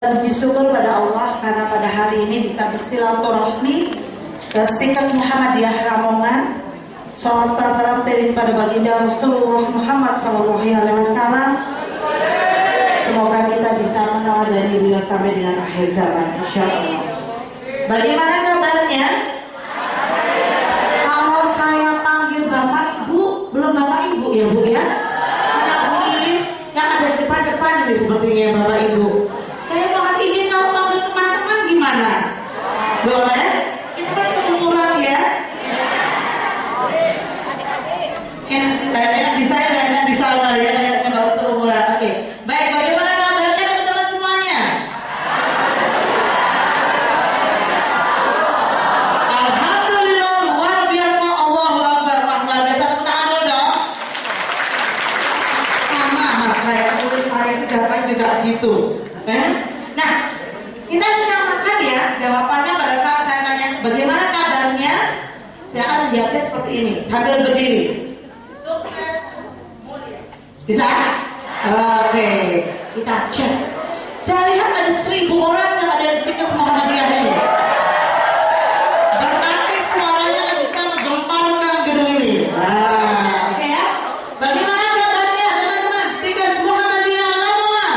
Puji syukur pada Allah karena pada hari ini bisa bersilaturahmi dan Stikas Muhammadiyah Lamongan. Salam salam piring pada baginda Rasulullah Muhammad SAW. Semoga kita bisa mengenal dari beliau sampai dengan akhir zaman, insya Allah. Bagaimana kabarnya? Kalau saya panggil bapak ibu, belum bapak ibu ya bu ya? Ada Bu Iris yang ada di depan-depan ini sepertinya bapak ibu. Saya mohon izin kalau panggil teman-teman gimana? Boleh? Itu kan kebetulan ya. Enak di saya, enak di sana ya. Enak kalau seumuran. Oke. Baik, bagaimana kabarnya teman-teman semuanya? Alhamdulillah, luar biasa. Allahu Akbar. Luar biasa. Tepuk tangan dulu dong. Sama saya, murid saya juga gitu. Nah, kita menyamakan ya jawabannya pada saat saya tanya bagaimana kabarnya. Saya akan menjawabnya seperti ini sambil berdiri. Sukses mulia. Bisa? Oke, kita cek. Saya lihat ada 1.000 orang yang ada di Stikas Muhammadiyah ini. Berarti suaranya bisa menggemparkan gedung ini. Oke ya. Bagaimana kabarnya teman-teman Stikas Muhammadiyah Lamongan?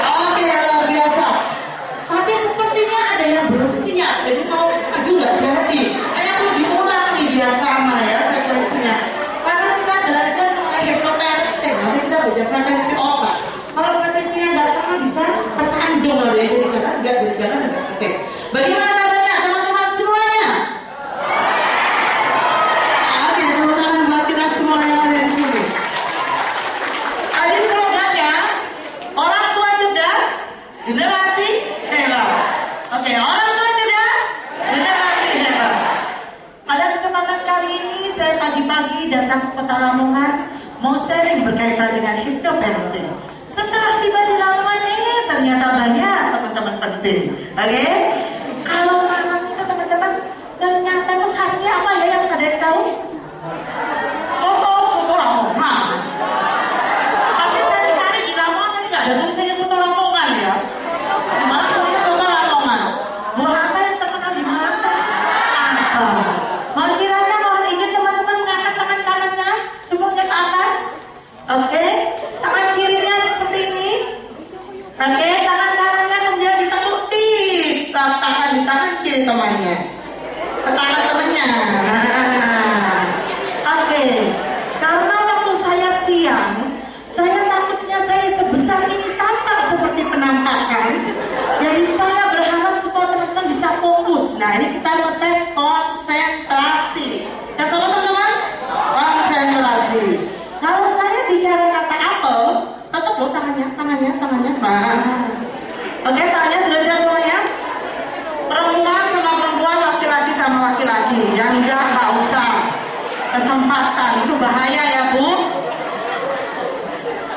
Oke, luar biasa. Tapi sepertinya ada yang belum siap, jadi mau maju nggak jadi. Kayak mau diulang nih biasa mah ya frekuensinya. Karena kita belajar mengenai histoparenting, nanti kita belajar frekuensi otak. Kalau frekuensinya nggak sama bisa kesandung ya, jadi jangan nggak jadi jangan. Oke. Bagaimana kabarnya teman-teman semuanya? Oke, tepuk tangan buat kita semua yang ada di sini. Tadi slogannya orang tua cerdas, generasi hebat. Oke, orang tua cerdas, generasi hebat. Pada kesempatan kali ini saya pagi-pagi datang ke Kota Lamongan mau sharing berkaitan dengan hypnoparenting. Setelah tiba di Lamongan ternyata banyak teman-teman penting. Oke, kalau malam itu teman-teman ternyata itu khasnya apa ya yang ada yang tahu? Soto Lamongan. Tapi saya cari di Lamongan tadi nggak ada tulisannya soto Lamongan ya. Malah tulisannya soto Lamongan. Mau apa yang terkenal di mana? Apa? Mau kiranya mohon izin teman-teman mengangkat tangan kanannya semuanya ke atas. Oke, tangan kirinya seperti ini. Oke, tangan kanannya kemudian ditekuk tangan di tangan kiri temannya. Ke tangan temannya. Oke, karena waktu saya siang, saya takutnya saya sebesar ini tampak seperti penampakan. Jadi saya berharap supaya teman-teman bisa fokus. Nah, ini kita mau tes konsentrasi. Tes apa teman-teman? Konsentrasi. Kalau saya bicara kata apel, tetap loh tangannya. Oke, tangannya sudah siap semuanya? Perempuan sama perempuan, laki-laki sama laki-laki. Yang nggak usah. Kesempatan itu bahaya ya Bu.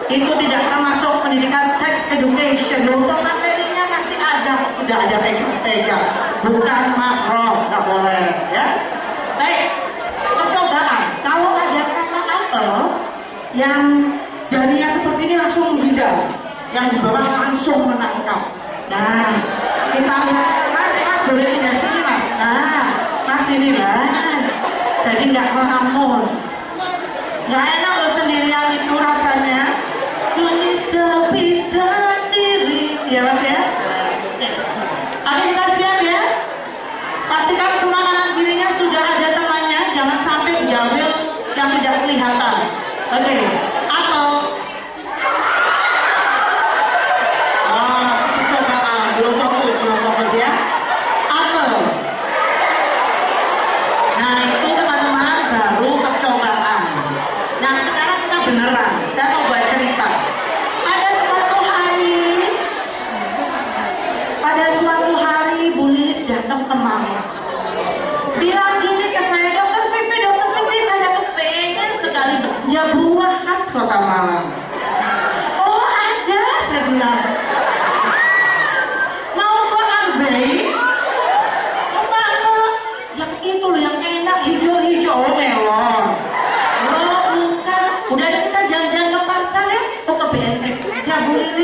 Itu tidak termasuk pendidikan sex education. Untuk materinya masih ada, sudah ada saja. Bukan mahram, nggak boleh ya. Baik, percobaan. Kalau ada kata apel yang jarinya seperti ini langsung menghindar, yang di bawah langsung menangkap. Nah, kita lihat mas boleh pindah sini mas. Nah, mas ini mas. Jadi nggak melamun. Nggak enak loh sendirian itu rasanya. Sunyi sepi sendiri. Ya mas ya. Oke, kita siap ya. Pastikan semua kanan kirinya sudah ada temannya. Jangan sampai diambil yang tidak kelihatan. Oke, apel. Belum fokus ya. Apel. Nah itu teman-teman baru percobaan. Nah sekarang kita beneran. Saya mau buat cerita. Ada suatu hari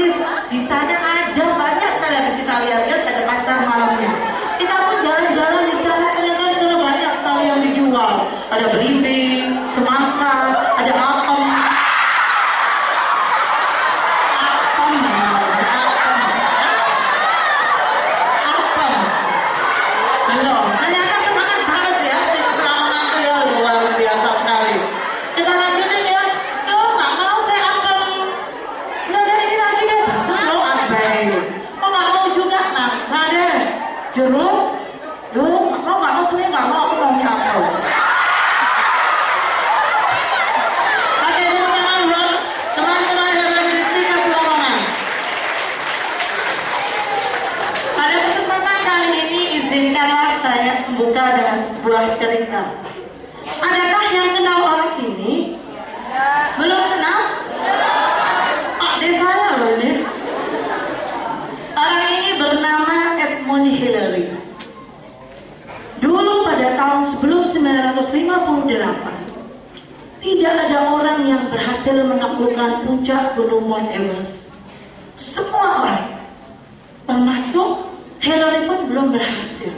gratis. Di sana ada banyak sekali, habis kita lihat-lihat ada pasar malamnya. Kita pun jalan-jalan di sana, ternyata di sana banyak sekali yang dijual. Ada belimbing, semangka, ada apem. Belum. Ternyata semangat banget ya, kita semangat tuh ya luar biasa sekali. Kita lanjutin ya. Loh, nggak mau saya apem. Loh, dari ini lagi deh. Loh, abai. Oh, nggak mau juga. Nah, nggak deh. Jeruk. Loh, nggak mau sebenarnya nggak mau. Aku maunya apel. Oke, teman-teman buat teman-teman Helen Kristi kasih omongan. Pada kesempatan kali ini izinkanlah saya membuka dengan sebuah cerita. Adakah yang kenal orang ini? Belum kenal? Adik saya loh ini. Orang ini bernama Edmund Hillary. Dulu pada tahun sebelum 1958, tidak ada orang yang berhasil menaklukkan puncak Gunung Mount Everest. Semua orang, termasuk Hillary pun belum berhasil.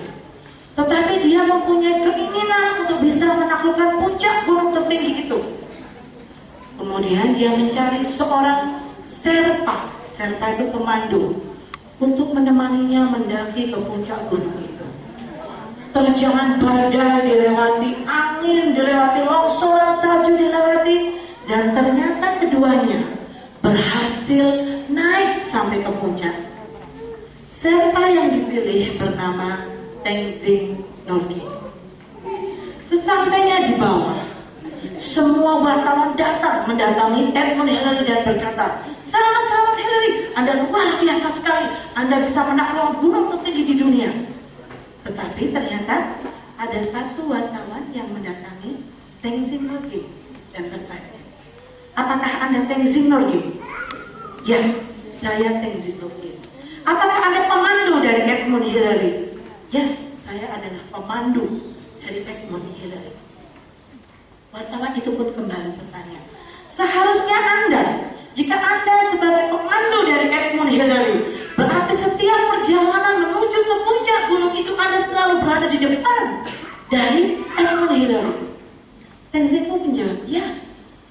Tetapi dia mempunyai keinginan untuk bisa menaklukkan puncak gunung tertinggi itu. Kemudian dia mencari seorang serpa. Serpa itu pemandu untuk menemaninya mendaki ke puncak gunung itu. Terjangan badai dilewati, angin dilewati, longsoran salju dilewati, dan ternyata keduanya berhasil naik sampai ke puncak. Serpa yang dipilih bernama Tenzing Norgay. Sesampainya di bawah, semua wartawan datang mendatangi Edmund Hillary dan berkata, "Selamat Hillary, Anda luar biasa sekali. Anda bisa menaklukkan gunung tertinggi di dunia." Tetapi ternyata ada satu wartawan yang mendatangi Tenzing Norgay dan bertanya, "Apakah Anda Tenzing Norgay?" "Ya, saya Tenzing Norgay." "Apakah Anda pemandu dari Edmund Hillary?" "Ya, saya adalah pemandu dari Edmund Hillary." Wartawan itu pun kembali bertanya, "Seharusnya Anda, jika Anda sebagai pemandu dari Edmund Hillary, berarti setiap perjalanan menuju ke puncak gunung itu Anda selalu berada di depan dari Edmund Hillary." Tenzing pun menjawab, "Ya,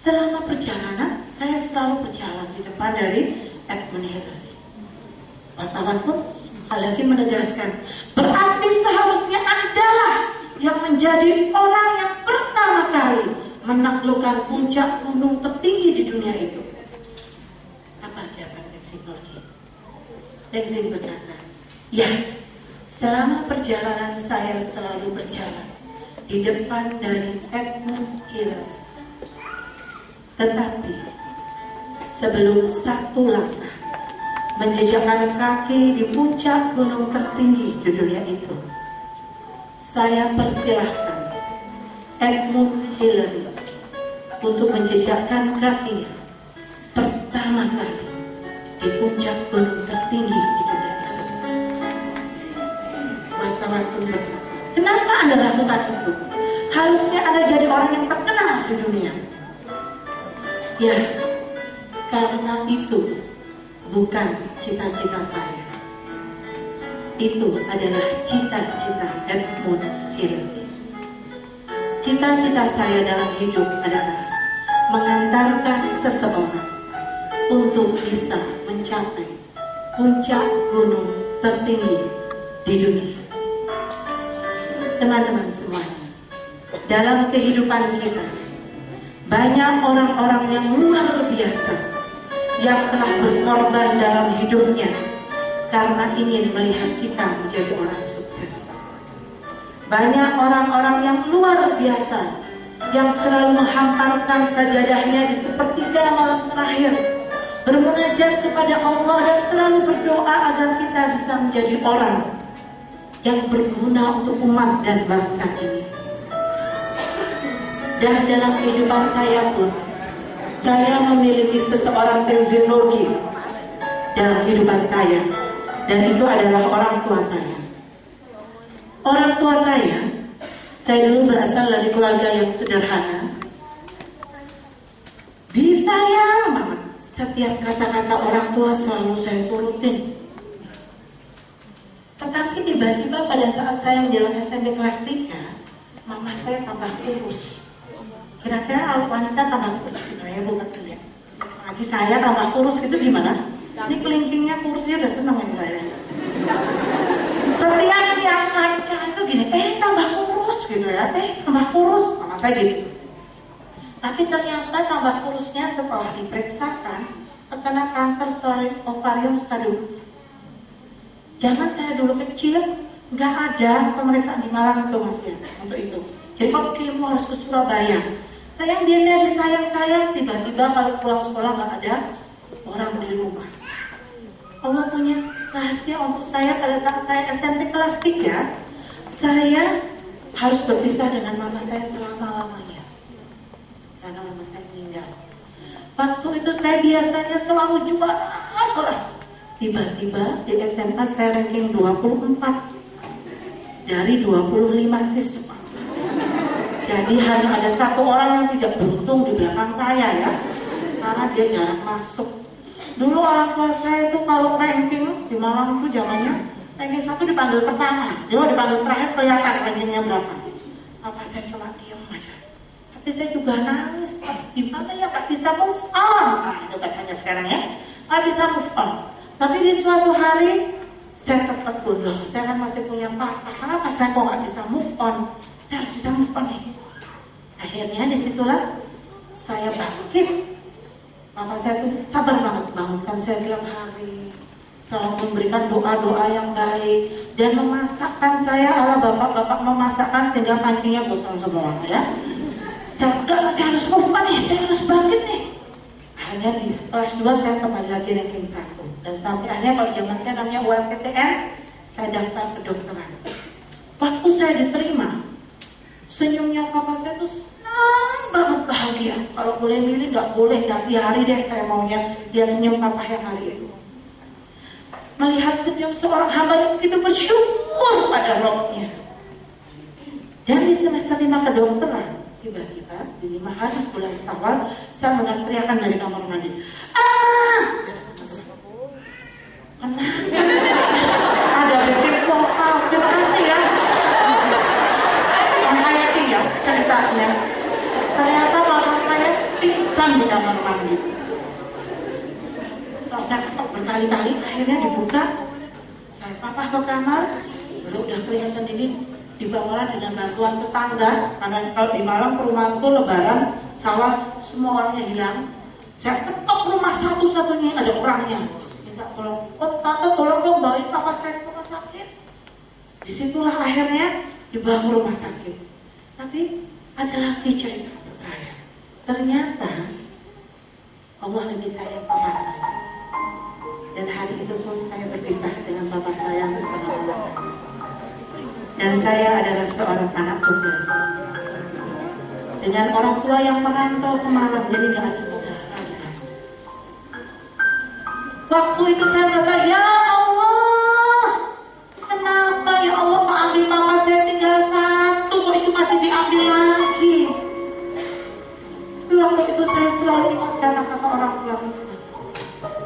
selama perjalanan saya selalu berjalan di depan dari Edmund Hillary." Wartawan pun lagi menegaskan, "Berarti seharusnya Anda yang menjadi orang yang pertama kali menaklukkan puncak gunung tertinggi di dunia itu." Apa jawaban Tenzing Norgay? Tenzing berkata, "Ya, selama perjalanan saya selalu berjalan di depan dari Edmund Hillary. Tetapi sebelum satu langkah menjejakkan kaki di puncak gunung tertinggi di dunia itu, saya persilahkan Edmund Hillary untuk menjejakkan kakinya pertama kali di puncak gunung tertinggi di dunia itu." Wartawan pun berkata, "Kenapa Anda lakukan itu? Harusnya Anda jadi orang yang terkenal di dunia." "Ya, karena itu bukan cita-cita saya. Itu adalah cita-cita Edmund Hillary. Cita-cita saya dalam hidup adalah mengantarkan seseorang untuk bisa mencapai puncak gunung tertinggi di dunia." Teman-teman semuanya, dalam kehidupan kita banyak orang-orang yang luar biasa yang telah berkorban dalam hidupnya karena ingin melihat kita menjadi orang sukses. Banyak orang-orang yang luar biasa yang selalu menghamparkan sajadahnya di sepertiga malam terakhir, bermunajat kepada Allah dan selalu berdoa agar kita bisa menjadi orang yang berguna untuk umat dan bangsa ini. Dan dalam kehidupan saya pun, saya memiliki seseorang Tenzing Norgay dalam kehidupan saya, dan itu adalah orang tua saya. Orang tua saya dulu berasal dari keluarga yang sederhana. Disayang banget Setiap kata-kata orang tua selalu saya turutin. Tetapi tiba-tiba pada saat saya menjalani SMP kelas 3, mama saya tambah kurus. Kira-kira wanita tambah kurus gitu ya, bukan ya. Lagi saya tambah kurus gitu gimana? Ini kelingkingnya kurusnya udah seneng ini saya. Setiap tiap kaca itu gini, tambah kurus gitu ya, tambah kurus, sama saya gitu. Tapi ternyata tambah kurusnya setelah diperiksakan terkena kanker ovarium stadium. Zaman saya dulu kecil nggak ada pemeriksaan di Malang itu Mas ya, untuk itu. Jadi kalau kemo harus ke Surabaya. Saya yang biasanya disayang-sayang, tiba-tiba kalau pulang sekolah nggak ada orang di rumah. Allah punya rahasia untuk saya pada saat saya SMP kelas 3, saya harus berpisah dengan mama saya selama-lamanya. Karena mama saya meninggal. Waktu itu saya biasanya selalu juara kelas. Tiba-tiba di SMA saya ranking 24 dari 25 siswa. Jadi hanya ada satu orang yang tidak beruntung di belakang saya ya, karena dia jarang masuk. Dulu orang tua saya itu kalau ranking di Malang itu zamannya ranking 1 dipanggil pertama, dia dipanggil terakhir kelihatan rankingnya berapa. Apa saya cuma diam aja. Tapi saya juga nangis, gimana ya gak bisa move on. Nah itu katanya sekarang ya, gak bisa move on. Tapi di suatu hari saya tetap bodoh, saya kan masih punya papa. Kenapa saya kok gak bisa move on? Saya harus bisa move on nih. Akhirnya disitulah saya bangkit. Mama saya tuh sabar banget bangunkan saya tiap hari, selalu memberikan doa-doa yang baik dan memasakkan saya ala bapak-bapak memasakkan sehingga pancinya gosong semua ya. Saya harus move on nih, saya harus bangkit nih. Akhirnya di kelas 2 saya kembali lagi ranking 1 dan sampai akhirnya kalau zaman saya namanya ULCTN, saya daftar kedokteran. Waktu saya diterima, senyumnya papa saya tuh senang banget, bahagia. Kalau boleh milih nggak boleh ganti hari deh, saya maunya lihat senyum papa yang hari itu. Melihat senyum seorang hamba yang begitu bersyukur pada Rabbnya. Dan di semester 5 kedokteran, tiba-tiba di 5 hari bulan Syawal saya mendengar teriakan dari kamar mandi. Kenapa? Ada backing vokal. Terima kasih ya. Menghayati ya ceritanya. Ternyata mama saya pingsan di kamar mandi. Setelah saya ketok berkali-kali, akhirnya dibuka. Saya papa ke kamar, lalu udah kelihatan dingin. Dibawalah dengan bantuan tetangga, karena kalau di Malang perumahan itu lebaran, Syawal semua orangnya hilang. Saya ketok rumah satu-satunya yang ada orangnya. Minta tolong, tante tolong dong bawain papa saya ke rumah sakit. Disitulah akhirnya dibawa ke rumah sakit. Tapi ada lagi cerita untuk saya. Ternyata Allah lebih sayang papa saya. Dan hari itu pun saya berpisah dengan papa saya bersama-sama. Dan saya adalah seorang anak tunggal dengan orang tua yang merantau ke Malang, jadi gak ada saudara. Waktu itu saya berkata, ya Allah, kenapa ya Allah Pak ambil mama saya tinggal satu, kok itu masih diambil lagi. Waktu itu saya selalu ingat kata-kata orang tua saya,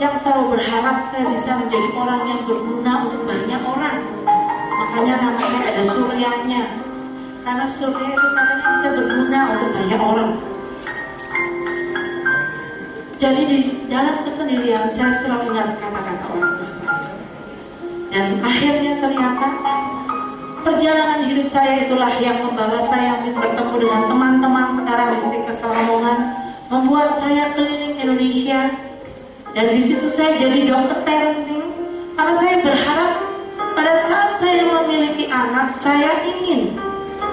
yang selalu berharap saya bisa menjadi orang yang berguna untuk banyak orang. Makanya namanya ada suryanya, karena surya itu katanya bisa berguna untuk banyak orang. Jadi di dalam kesendirian saya selalu ingat kata-kata orang tua saya. Dan akhirnya ternyata perjalanan hidup saya itulah yang membawa saya untuk bertemu dengan teman-teman sekarang di Istiqlal Lamongan, membuat saya keliling Indonesia. Dan di situ saya jadi dokter parenting, karena saya berharap pada saat saya memiliki anak, saya ingin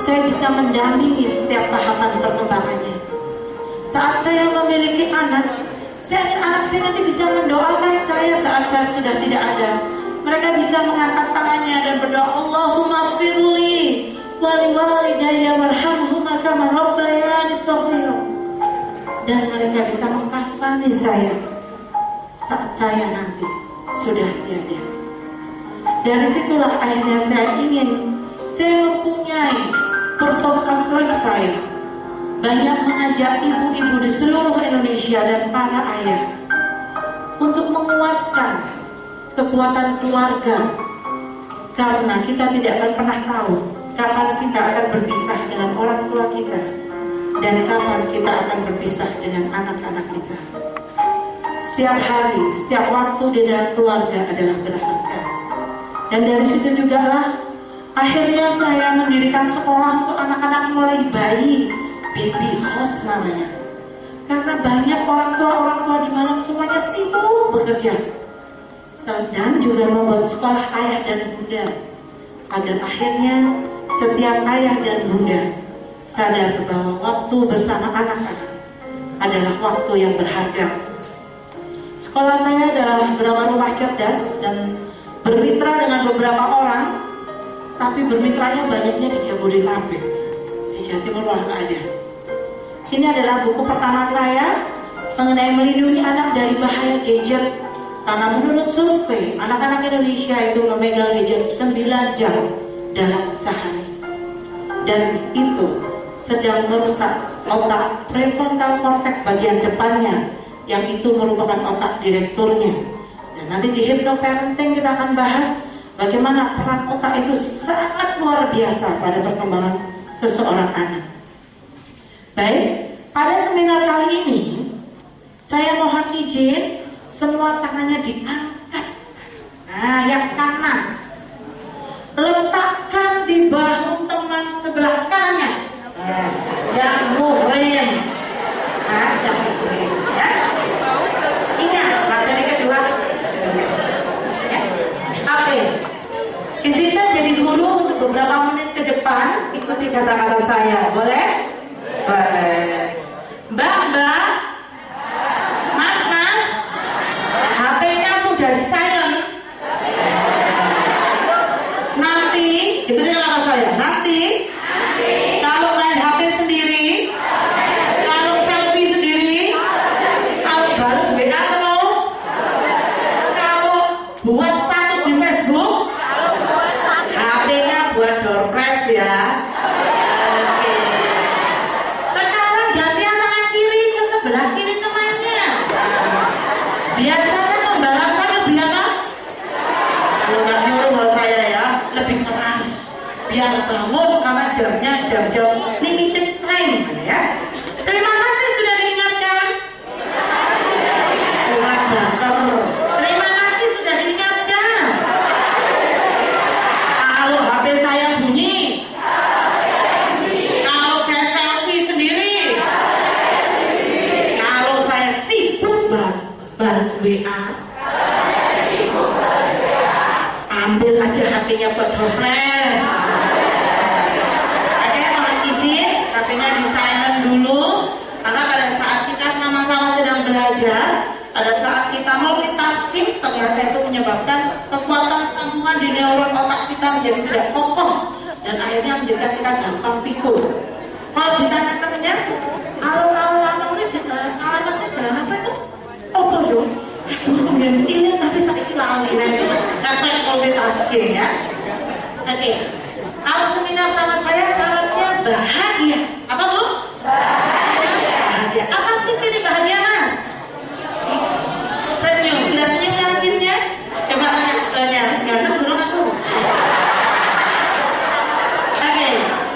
saya bisa mendampingi setiap tahapan perkembangannya. Saat saya memiliki anak, saya ingin anak saya nanti bisa mendoakan saya saat saya sudah tidak ada. Mereka bisa mengangkat tangannya dan berdoa, Allahumma firli wali walidayya warhamhuma kama rabbayani shaghira. Dan mereka bisa mengkafani saya saat saya nanti sudah tiada. Dari situlah akhirnya saya mempunyai purpose of life saya. Banyak mengajak ibu-ibu di seluruh Indonesia dan para ayah untuk menguatkan kekuatan keluarga, karena kita tidak akan pernah tahu kapan kita akan berpisah dengan orang tua kita dan kapan kita akan berpisah dengan anak-anak kita. Setiap hari, setiap waktu di dalam keluarga adalah berharga. Dan dari situ juga lah akhirnya saya mendirikan sekolah untuk anak-anak mulai bayi, baby house namanya. Karena banyak orang tua di Malang semuanya sibuk bekerja. Dan juga membuat sekolah ayah dan bunda, agar akhirnya setiap ayah dan bunda sadar bahwa waktu bersama anak-anak adalah waktu yang berharga. Sekolah saya adalah bernama Rumah Cerdas dan bermitra dengan beberapa orang, tapi bermitranya banyaknya di Jabodetabek. Di Jawa Timur malah nggak ada. Ini adalah buku pertama saya mengenai melindungi anak dari bahaya gadget. Karena menurut survei, anak-anak Indonesia itu memegang gadget 9 jam dalam sehari. Dan itu sedang merusak otak prefrontal cortex bagian depannya, yang itu merupakan otak direkturnya. Dan nanti di hypnoparenting kita akan bahas bagaimana peran otak itu sangat luar biasa pada perkembangan seseorang anak. Baik, pada seminar kali ini saya mohon izin semua tangannya diangkat. Nah, yang kanan letakkan di bahu teman sebelah kanannya. Nah, yang muhrim. Nah, yang muhrim. Ya. Ingat, materi kedua. Ya. Oke. Izinkan jadi guru untuk beberapa menit ke depan. Ikuti kata-kata saya. Boleh? Boleh. Mbak. HP-nya sudah di silent. Nanti, ikuti kata saya. Nanti, kalau main HP sendiri, kalau selfie sendiri, kalau balas WA terus, kalau buat status di Facebook, HP-nya buat door prize ya. Sekarang gantian tangan kiri ke sebelah kiri temannya. Biasanya pembalasan lebih apa? Kalau nggak nyuruh buat saya ya, lebih keras. Biar bangun karena jamnya jam-jam limited time ya. Terima kasih sudah diingatkan. Kurang banter. Terima kasih sudah diingatkan. Kalau HP saya bunyi, kalau saya selfie sendiri, kalau saya sibuk balas WA, ambil aja HP-nya buat hopeless. Oke, mohon izin HP-nya di silent dulu, karena pada saat kita sama-sama sedang belajar, pada saat kita multitasking, ternyata itu menyebabkan kekuatan sambungan di neuron otak kita menjadi tidak kokoh dan akhirnya menjadikan kita gampang pikul. Kalau ditanya temennya, alamatnya jalan apa itu? Oh bodoh, ini tapi saya lali nanti efek multitasking ya. Oke, kalau seminar sama saya syaratnya bahagia. Apa bu? Bahagia. Apa sih ini bahagia mas? Senyum. Sudah senyum kan timnya? Coba tanya sebelahnya. Sekarang belum aku. Oke,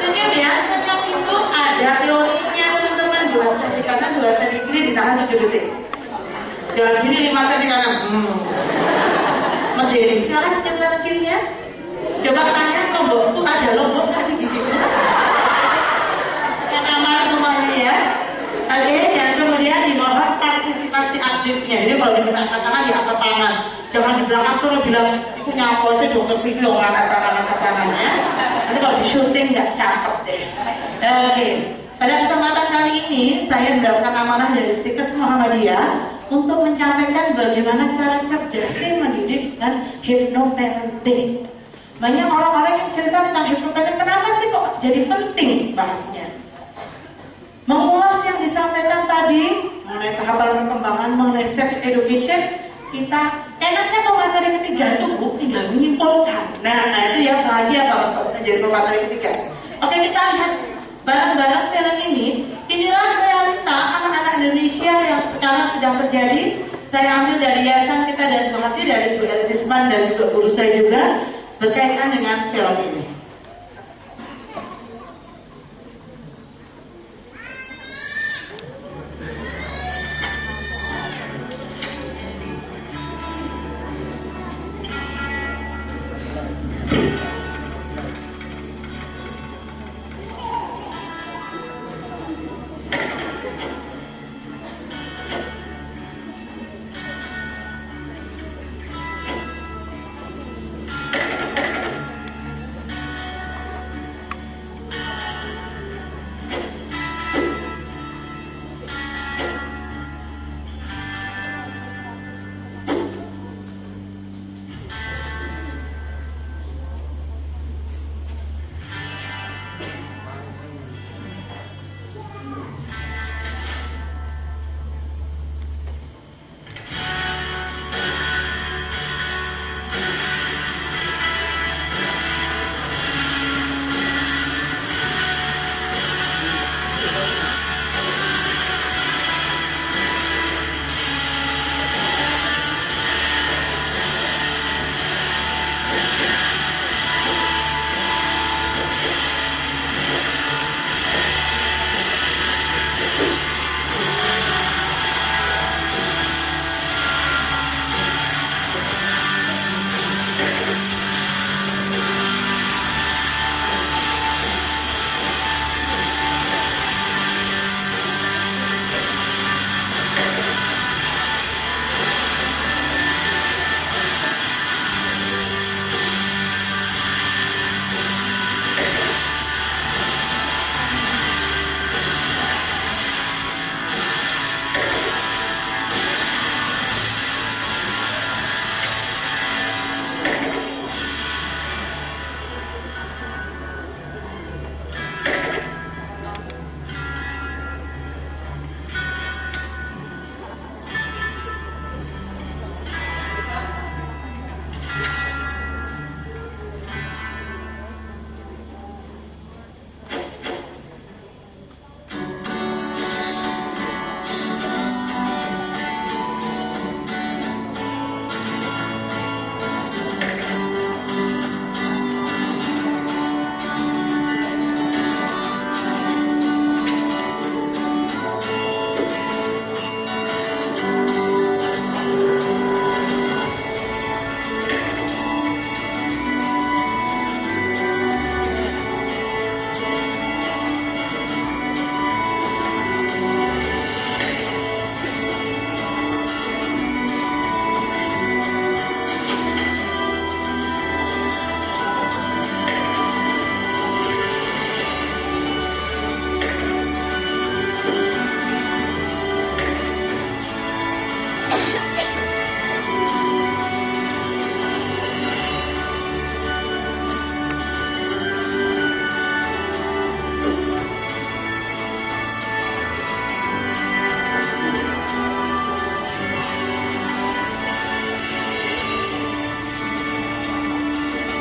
senyum ya. Senyum itu ada teorinya teman-teman. 2 senti kanan, 2 senti kiri, ditahan 7 detik. Jangan gini 5 cm kanan. Mendering. Silakan senyum kanan kirinya. Coba tanya lombok itu ada lombok nggak di gigi? Yang aman semuanya ya. Oke, dan kemudian dimohon partisipasi aktifnya. Ini kalau diminta angkat tangan ya angkat tangan. Jangan di belakang suruh bilang itu nyapa sih dokter video angkat tangannya. Nanti kalau di syuting nggak cakep deh. Oke. Pada kesempatan kali ini saya mendapatkan amanah dari Stikes Muhammadiyah untuk menyampaikan bagaimana cara cerdasnya mendidik dengan hypnoparenting. Banyak orang-orang yang cerita tentang hypnoparenting, kenapa sih kok jadi penting bahasnya? Mengulas yang disampaikan tadi mengenai tahapan perkembangan, mengenai sex education, kita enaknya pemateri ketiga itu bu, tinggal menyimpulkan. Nah itu ya bahagia banget kalau saya jadi pemateri ketiga. Oke, kita lihat barang-barang film ini. Inilah realita anak-anak Indonesia yang sekarang sedang terjadi. Saya ambil dari Yayasan Kita dan Pengerti, dari Bu Elvisman dan juga guru saya juga berkaitan dengan film ini.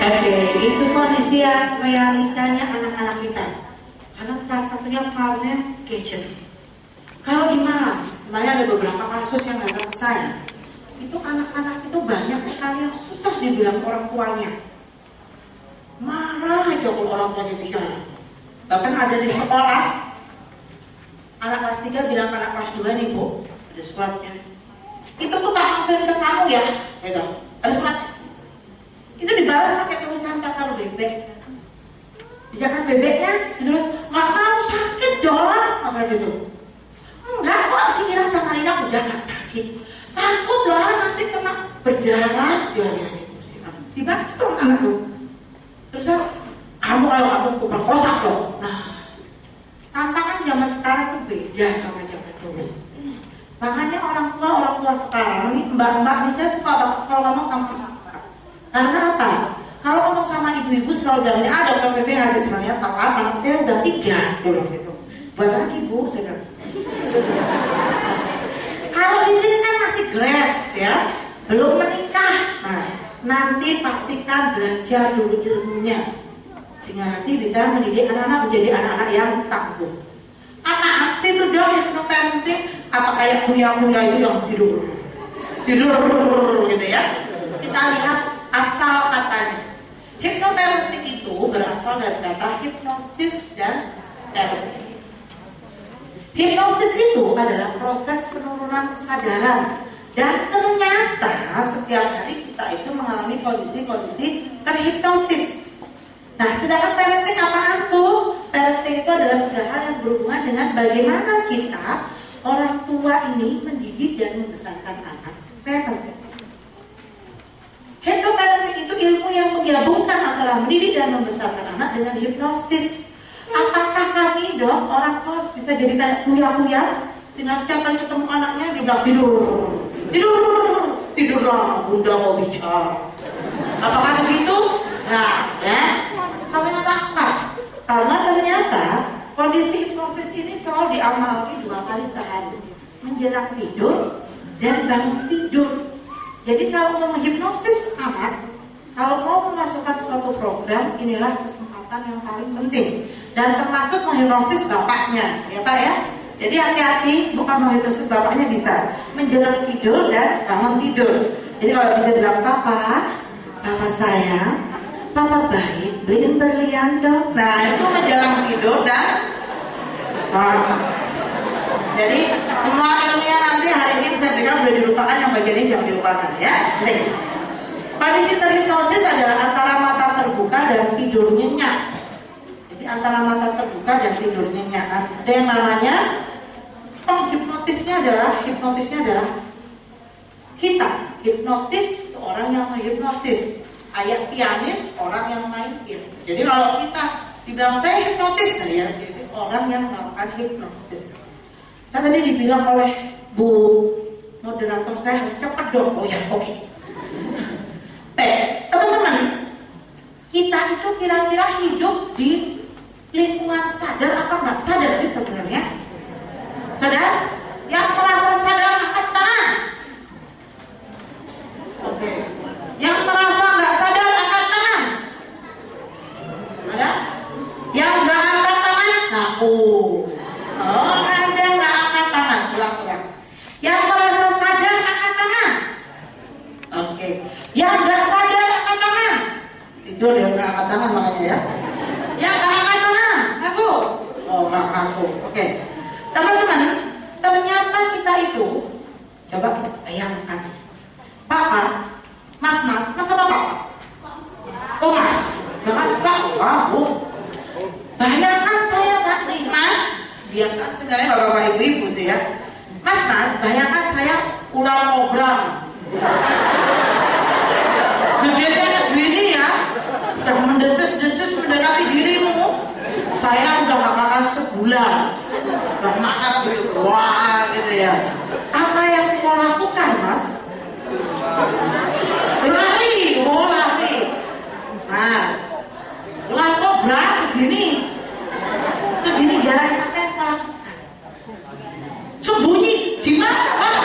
Oke, itu kondisi realitanya anak-anak kita. Karena salah satunya farmnya gadget. Kalau di malam, kemarin ada beberapa kasus yang datang ke saya. Itu anak-anak itu banyak sekali yang susah dibilang orang tuanya. Marah aja kalau orang tuanya bicara. Bahkan ada di sekolah, anak kelas 3 bilang ke anak kelas 2 nih Bu, ada suratnya. Itu tuh tak masukin ke kamu ya, gitu. Ada surat. Itu dibalas pakai tulisan kata bebek. Jangan bebeknya, terus nggak mau sakit dong, apa gitu. Enggak kok, sini rasa Karina udah nggak sakit. Takut lah nanti kena berdarah, ya gitu. Tiba-tiba itu anak tuh. Terus kamu kalau aku perkosa dong. Nah, tantangan zaman sekarang tuh beda sama zaman dulu. Makanya orang tua sekarang ini mbak-mbak misalnya suka banget kalau ngomong sama mbak. Karena apa? Kalau ngomong sama ibu-ibu selalu bilangnya ada kalau bebek ngasih sebenarnya telat, anak saya udah 3 dulu gitu. Buat lagi Bu, saya kalau di sini kan masih grass ya, belum menikah. Nah, nanti pastikan belajar dulu ilmunya, sehingga nanti bisa mendidik anak-anak menjadi anak-anak yang tangguh. Apa sih itu dong yang penting? Apa kayak kuya-kuya itu yang tidur? tidur gitu ya. Kita lihat asal katanya. Hipnoparenting itu berasal dari kata hipnosis dan parenting. Hipnosis itu adalah proses penurunan kesadaran, dan ternyata setiap hari kita itu mengalami kondisi-kondisi terhipnosis. Nah, sedangkan parenting apaan tuh? Parenting itu adalah segala hal yang berhubungan dengan bagaimana kita orang tua ini mendidik dan membesarkan anak. Parenting. Hipnoparenting itu ilmu yang menggabungkan antara mendidik dan membesarkan anak dengan hipnosis. Apakah kami dong orang tua bisa jadi kayak kuya-kuya dengan setiap kali ketemu anaknya dia bilang tidurlah bunda mau bicara. Apakah begitu? Nah, ya. Ternyata apa? Karena ternyata kondisi hipnosis ini selalu diamali 2 kali sehari, menjelang tidur dan bangun tidur. Jadi kalau mau menghipnosis anak, kalau mau memasukkan suatu program, inilah kesempatan yang paling penting. Dan termasuk menghipnosis bapaknya, ya Pak ya. Jadi hati-hati, bukan menghipnosis bapaknya bisa menjelang tidur dan bangun tidur. Jadi kalau bisa bilang papa sayang, papa baik, beliin berlian dong. Nah itu menjelang tidur dan jadi semua ilmunya nanti hari ini saya berikan sudah dilupakan, yang bagian ini jangan dilupakan ya. Nih, kondisi terhipnosis adalah antara mata terbuka dan tidur nyenyak. Jadi antara mata terbuka dan tidur nyenyak. Ada yang namanya hipnotisnya adalah kita. Hipnotis itu orang yang menghipnosis. Kayak pianis, orang yang main game. Jadi kalau kita dibilang saya hipnotis, ya, jadi orang yang melakukan hipnosis. Kan tadi dibilang oleh Bu moderator saya harus cepat dong. Oh ya, oke. Teman-teman, kita itu kira-kira hidup di lingkungan sadar apa nggak sadar sih sebenarnya? Sadar? Yang merasa sadar angkat tangan. Oke. Yang merasa nggak sadar angkat tangan. Ada? Yang nggak angkat tangan, ngaku. Oh, ada nggak angkat tangan? Pulang. Yang merasa sadar angkat tangan. Oke. Yang nggak sadar angkat tangan. Tidur ya nggak angkat tangan makanya ya. Yang nggak angkat tangan, ngaku. Oh, nggak ngaku. Oke. Teman-teman, ternyata kita itu, coba kita bayangkan, Papa, Mas, masa Bapak? Oh Mas, jangan Pak, wow. Bayangkan saya Pak nih Mas, biasa sebenarnya bapak-bapak ibu-ibu sih ya. Mas, bayangkan saya ular kobra. Gedenya kayak gini ya, sudah mendesis-desis mendekati dirimu. Saya udah gak makan sebulan. Gak makan gitu, wah gitu ya. Apa yang mau lakukan Mas? Lari. Mas, ular kobra segini jaraknya apa yang mau lakukan? Sembunyi, gimana Mas?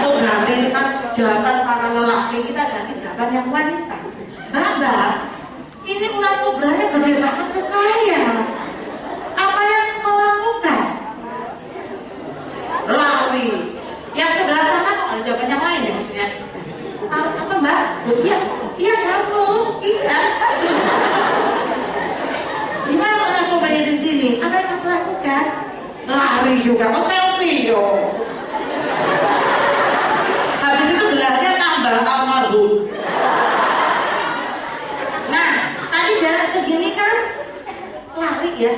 Oh berarti kan jawaban para lelaki kita ganti jawaban yang wanita. Mbak, ini ular kobranya gede banget ke saya. Apa yang kau lakukan? Lari. Yang sebelah sana kok ada jawaban yang lain ya maksudnya? Apa Mbak? Iya kamu. Iya. Gimana ular kobranya di sini? Apa yang kamu lakukan? Lari juga. Oh selfie yo. Habis itu gelarnya tambah almarhum. Nah, tadi jarak segini kan lari ya.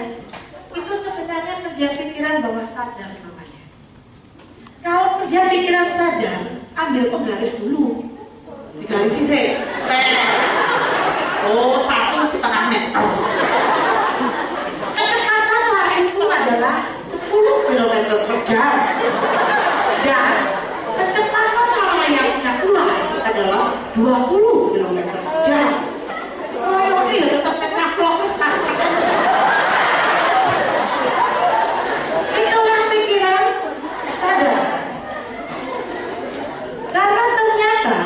Itu sebenarnya kerja pikiran bawah sadar namanya. Kalau kerja pikiran sadar, ambil penggaris dulu. Digaris sih. Oh, 1,5 meter. Kecepatan lari itu adalah 10 km per jam. Dan kecepatan layaknya ular adalah 20 km per jam. Oh iya, tetap kecaplok pas. Itulah pikiran sadar. Karena ternyata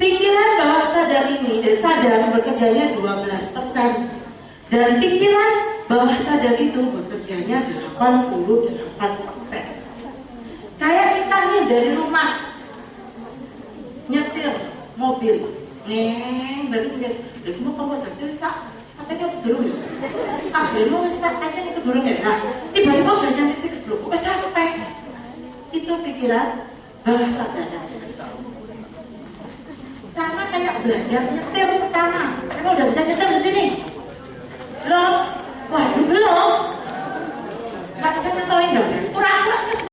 pikiran bawah sadar ini, sadar bekerjanya 12%. Dan pikiran bawah sadar itu bekerjanya 88%. Kayak kita nih dari rumah nyetir mobil, berarti guys, lagi mau kamu hasil tak? Katanya kedurung ya, mau ngestak aja nih kedurung ya. Nah, tiba-tiba udah nyampe six belum, kok sampai? Itu pikiran bawah sadar. Sama kayak belajar nyetir pertama, karena udah bisa nyetir